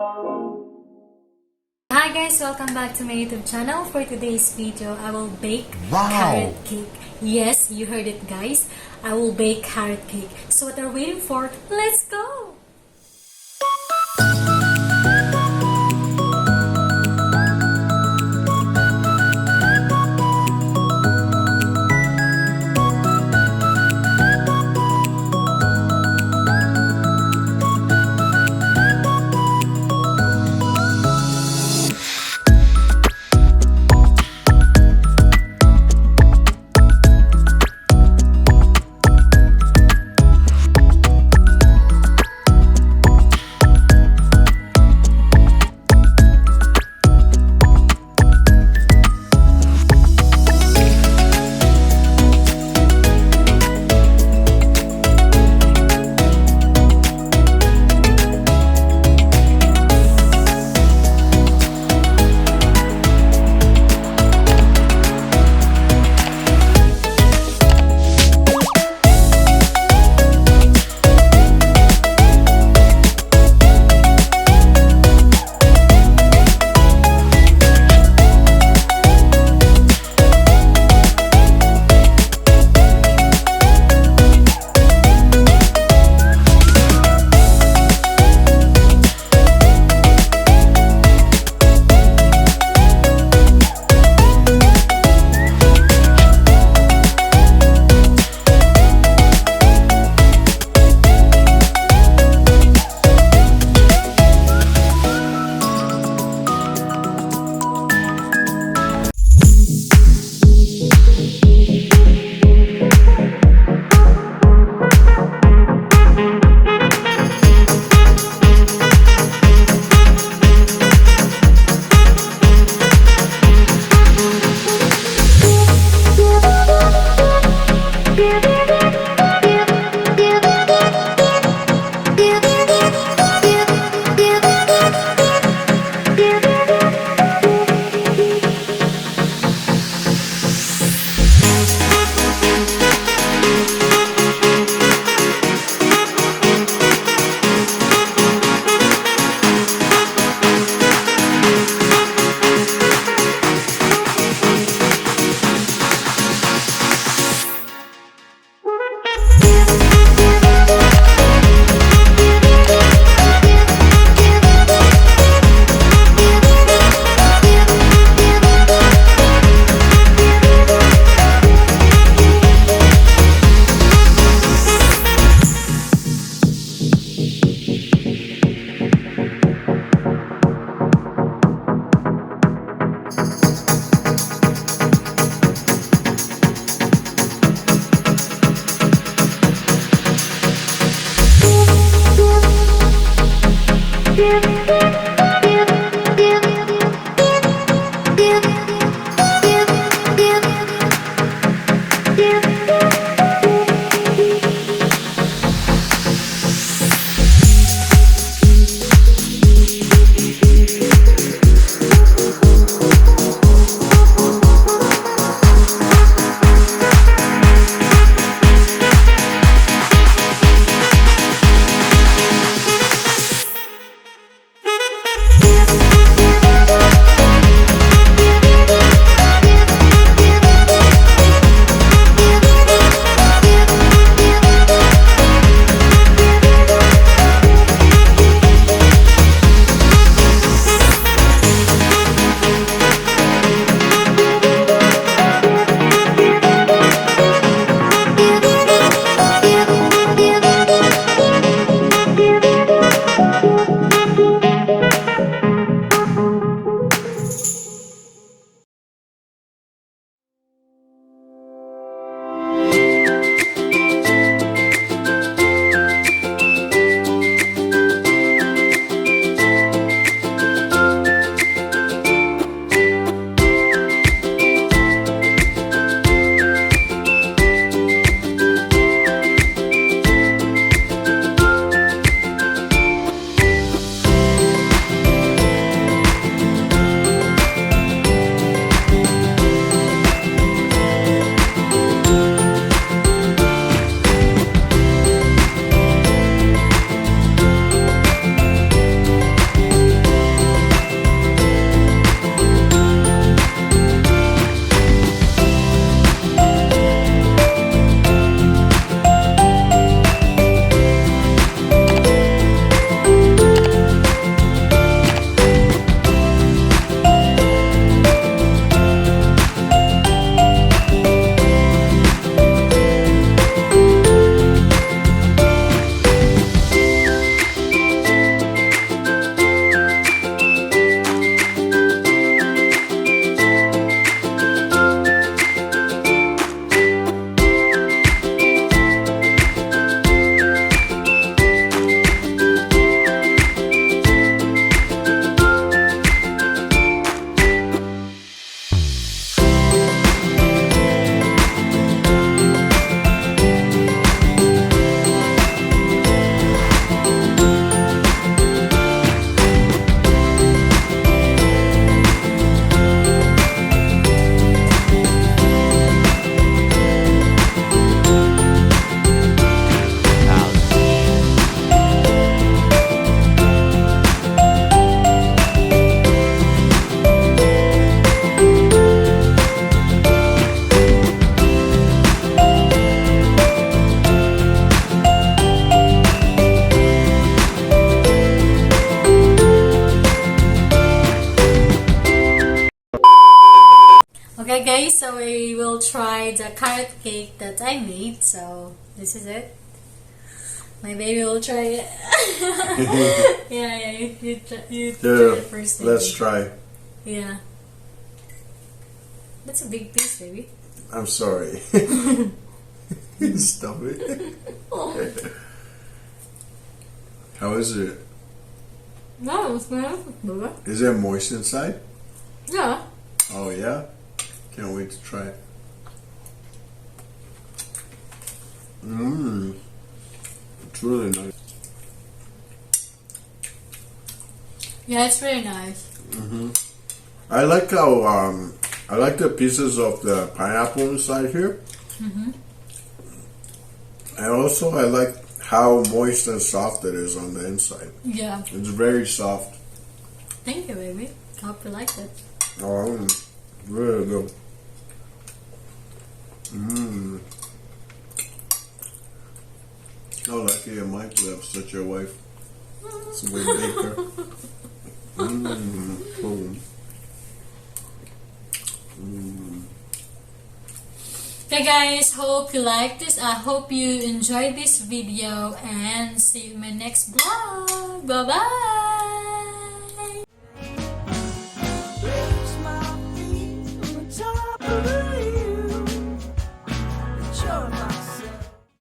Hi guys, welcome back to my YouTube channel. For today's video, I will bake Wow. carrot cake. Yes, you heard it guys. I will bake carrot cake. So what are we waiting for? Let's go! guys, so we will try the carrot cake that I made. So this is it. My baby will try it. yeah, you try it first. Baby. Let's try. Yeah. That's a big piece, baby. I'm sorry. Stop it. How is it? No, it's good. Is it moist inside? Yeah. Oh yeah? Can't wait to try it. Mmm. It's really nice. Yeah, it's really nice. I like how I like the pieces of the pineapple inside here. And also I like how moist and soft it is on the inside. Yeah. It's very soft. Thank you, baby. I hope you liked it. Oh, really good. Mmm. How lucky am I to have such a wife. Sweet baker. Cool. Okay guys, hope you like this. I hope you enjoyed this video and see you in my next vlog. Bye bye.